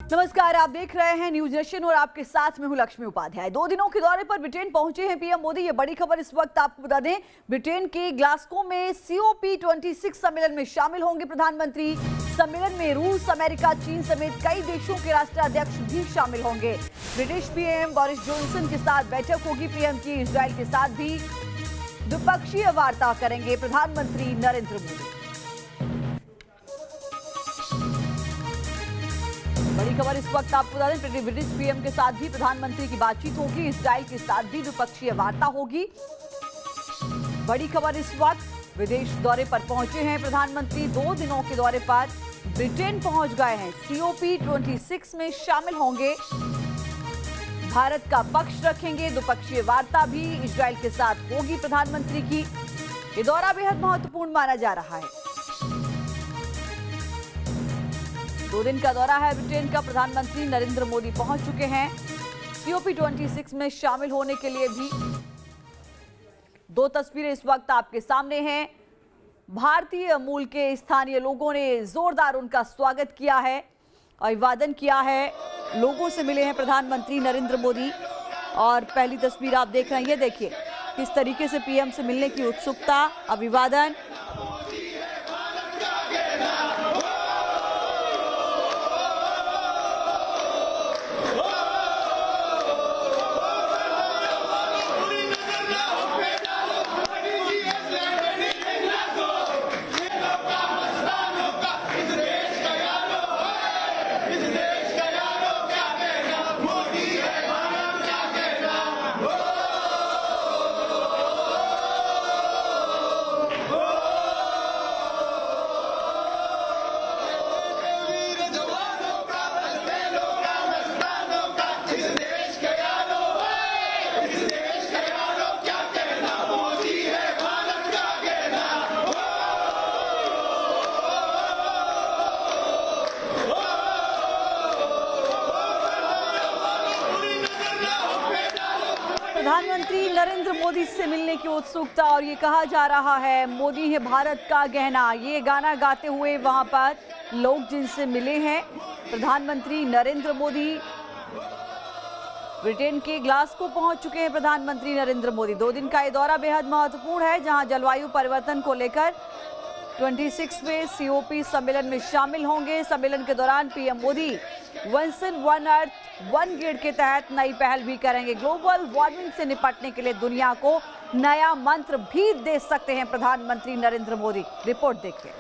नमस्कार, आप देख रहे हैं न्यूज नेशन और आपके साथ में हूं लक्ष्मी उपाध्याय। 2 दिनों के दौरे पर ब्रिटेन पहुंचे हैं पीएम मोदी। ये बड़ी खबर इस वक्त आपको बता दें, ब्रिटेन के ग्लासगो में COP26 सम्मेलन में शामिल होंगे प्रधानमंत्री। सम्मेलन में रूस, अमेरिका, चीन समेत कई देशों के राष्ट्राध्यक्ष भी शामिल होंगे। ब्रिटिश पीएम बोरिस जॉनसन के साथ बैठक होगी पीएम की। इजरायल के साथ भी द्विपक्षीय वार्ता करेंगे प्रधानमंत्री नरेंद्र मोदी। बड़ी खबर इस वक्त आपको बता दें, ब्रिटिश पीएम के साथ भी प्रधानमंत्री की बातचीत होगी। इजरायल के साथ भी द्विपक्षीय वार्ता होगी। बड़ी खबर इस वक्त, विदेश दौरे पर पहुंचे हैं प्रधानमंत्री। 2 दिनों के दौरे पर ब्रिटेन पहुंच गए हैं। COP26 में शामिल होंगे, भारत का पक्ष रखेंगे। द्विपक्षीय वार्ता भी इजरायल के साथ होगी प्रधानमंत्री की। ये दौरा बेहद महत्वपूर्ण माना जा रहा है। 2 दिन का दौरा है ब्रिटेन का। प्रधानमंत्री नरेंद्र मोदी पहुंच चुके हैं। COP26 में शामिल होने के लिए भी 2 तस्वीरें इस वक्त आपके सामने हैं। भारतीय मूल के स्थानीय लोगों ने जोरदार उनका स्वागत किया है, अभिवादन किया है। लोगों से मिले हैं प्रधानमंत्री नरेंद्र मोदी। और पहली तस्वीर आप देख रहे हैं, ये देखिए किस तरीके से पीएम से मिलने की उत्सुकता, अभिवादन। प्रधानमंत्री नरेंद्र मोदी से मिलने की उत्सुकता, और ये कहा जा रहा है मोदी है भारत का गहना। ये गाना गाते हुए वहां पर लोग जिनसे मिले हैं प्रधानमंत्री नरेंद्र मोदी। ब्रिटेन के ग्लासगो पहुंच चुके हैं प्रधानमंत्री नरेंद्र मोदी। 2 दिन का ये दौरा बेहद महत्वपूर्ण है, जहां जलवायु परिवर्तन को लेकर 26वें COP सम्मेलन में शामिल होंगे। सम्मेलन के दौरान PM Modi one sun one earth one grid के तहत नई पहल भी करेंगे। ग्लोबल वार्मिंग से निपटने के लिए दुनिया को नया मंत्र भी दे सकते हैं प्रधानमंत्री नरेंद्र मोदी। रिपोर्ट देखिए।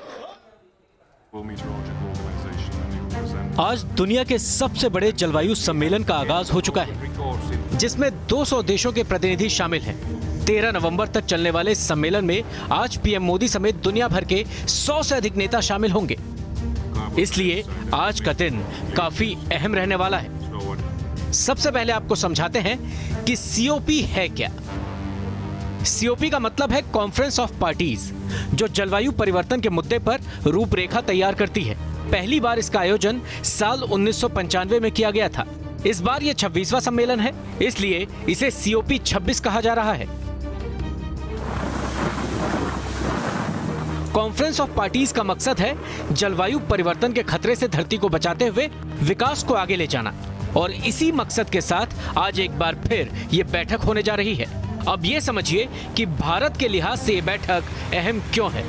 आज दुनिया के सबसे बड़े जलवायु सम्मेलन का आगाज हो चुका है, जिसमें 200 देशों के प्रतिनिधि शामिल हैं। 13 नवंबर तक चलने वाले इस सम्मेलन में आज पीएम मोदी समेत दुनिया भर के 100 से अधिक नेता शामिल होंगे। इसलिए आज का दिन काफी अहम रहने वाला है। सबसे पहले आपको समझाते हैं कि COP है क्या। COP का मतलब है कॉन्फ्रेंस ऑफ पार्टीज, जो जलवायु परिवर्तन के मुद्दे पर रूपरेखा तैयार करती है। पहली बार इसका आयोजन साल 1995 में किया गया था। इस बार ये 26वां सम्मेलन है, इसलिए इसे COP26 कहा जा रहा है। कॉन्फ्रेंस ऑफ पार्टीज का मकसद है जलवायु परिवर्तन के खतरे से धरती को बचाते हुए विकास को आगे ले जाना। और इसी मकसद के साथ आज एक बार फिर ये बैठक होने जा रही है। अब ये समझिए कि भारत के लिहाज से ये बैठक अहम क्यों है।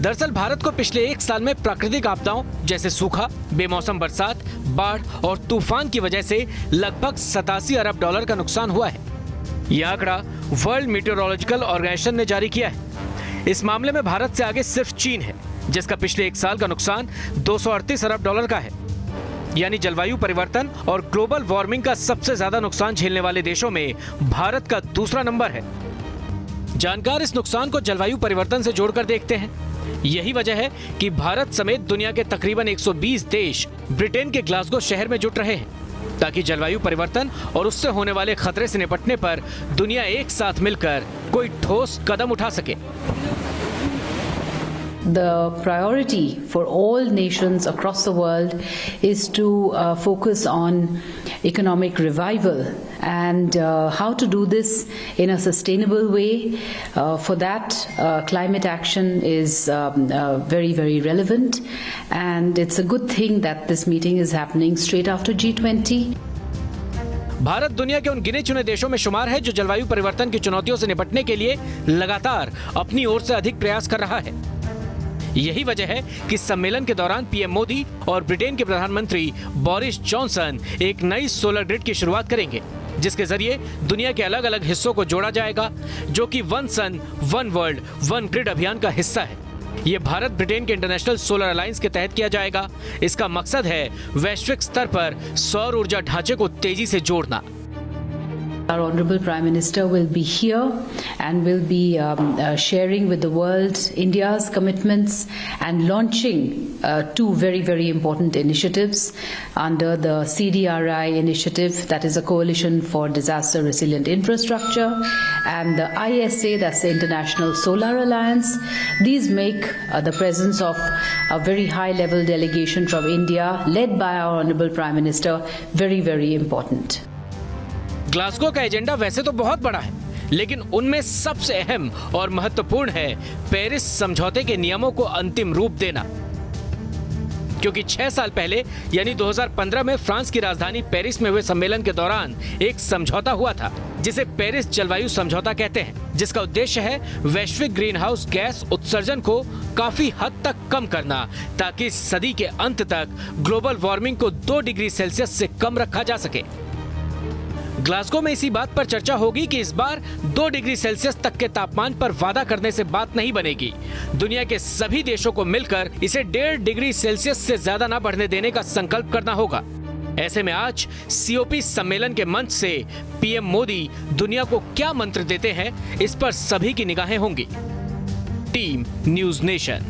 दरअसल भारत को पिछले 1 साल में प्राकृतिक आपदाओं जैसे सूखा, बेमौसम बरसात, बाढ़ और तूफान की वजह से लगभग 87 अरब डॉलर का नुकसान हुआ है। यह आंकड़ा वर्ल्ड मीटेरोलॉजिकल ऑर्गेनाइजेशन ने जारी किया है। इस मामले में भारत से आगे सिर्फ चीन है, जिसका पिछले 1 साल का नुकसान 238 अरब डॉलर का है। यानी जलवायु परिवर्तन और ग्लोबल वार्मिंग का सबसे ज्यादा नुकसान झेलने वाले देशों में भारत का दूसरा नंबर है। जानकार इस नुकसान को जलवायु परिवर्तन से जोड़कर देखते हैं। यही वजह है कि भारत समेत दुनिया के तकरीबन 120 देश ब्रिटेन के ग्लासगो शहर में जुट रहे हैं, ताकि जलवायु परिवर्तन और उससे होने वाले खतरे से निपटने पर दुनिया एक साथ मिलकर कोई ठोस कदम उठा सके। the priority for all nations across the world is to focus on economic revival and how to do this in a sustainable way. For that, climate action is very, very relevant, and it's a good thing that this meeting is happening straight after G20. Bharat दुनिया के उन गिने चुने देशों में शुमार है जो जलवायु परिवर्तन की चुनौतियों से निपटने के लिए लगातार अपनी ओर से अधिक प्रयास कर रहा है। यही वजह है कि सम्मेलन के दौरान पीएम मोदी और ब्रिटेन के प्रधानमंत्री बोरिस जॉनसन एक नई सोलर ग्रिड की शुरुआत करेंगे, जिसके जरिए दुनिया के अलग अलग हिस्सों को जोड़ा जाएगा, जो कि one sun one world one grid अभियान का हिस्सा है। ये भारत ब्रिटेन के इंटरनेशनल सोलर अलायंस के तहत किया जाएगा। इसका मकसद है वैश्विक स्तर पर सौर ऊर्जा ढांचे को तेजी से जोड़ना। Our Honorable Prime Minister will be here and will be sharing with the world India's commitments and launching two very, very important initiatives under the CDRI initiative, that is a Coalition for Disaster Resilient Infrastructure, and the ISA, that's the International Solar Alliance. These make the presence of a very high-level delegation from India, led by our Honorable Prime Minister, very, very important. Glasgow का agenda वैसे तो बहुत बड़ा है, लेकिन उनमें सबसे अहम और महत्वपूर्ण है पेरिस समझौते के नियमों को अंतिम रूप देना। क्योंकि 6 साल पहले यानी 2015 में फ्रांस की राजधानी पेरिस में हुए सम्मेलन के दौरान एक समझौता हुआ था, जिसे पेरिस जलवायु समझौता कहते हैं, जिसका उद्देश्य है वैश्विक ग्रीन हाउस गैस उत्सर्जन को काफी हद तक कम करना, ताकि इस सदी के अंत तक ग्लोबल वार्मिंग को 2 डिग्री सेल्सियस से कम रखा जा सके। ग्लासगो में इसी बात पर चर्चा होगी कि इस बार 2 डिग्री सेल्सियस तक के तापमान पर वादा करने से बात नहीं बनेगी। दुनिया के सभी देशों को मिलकर इसे 1.5 डिग्री सेल्सियस से ज्यादा न बढ़ने देने का संकल्प करना होगा। ऐसे में आज COP सम्मेलन के मंच से पीएम मोदी दुनिया को क्या मंत्र देते हैं, इस पर सभी की निगाहें होंगी। Team news nation.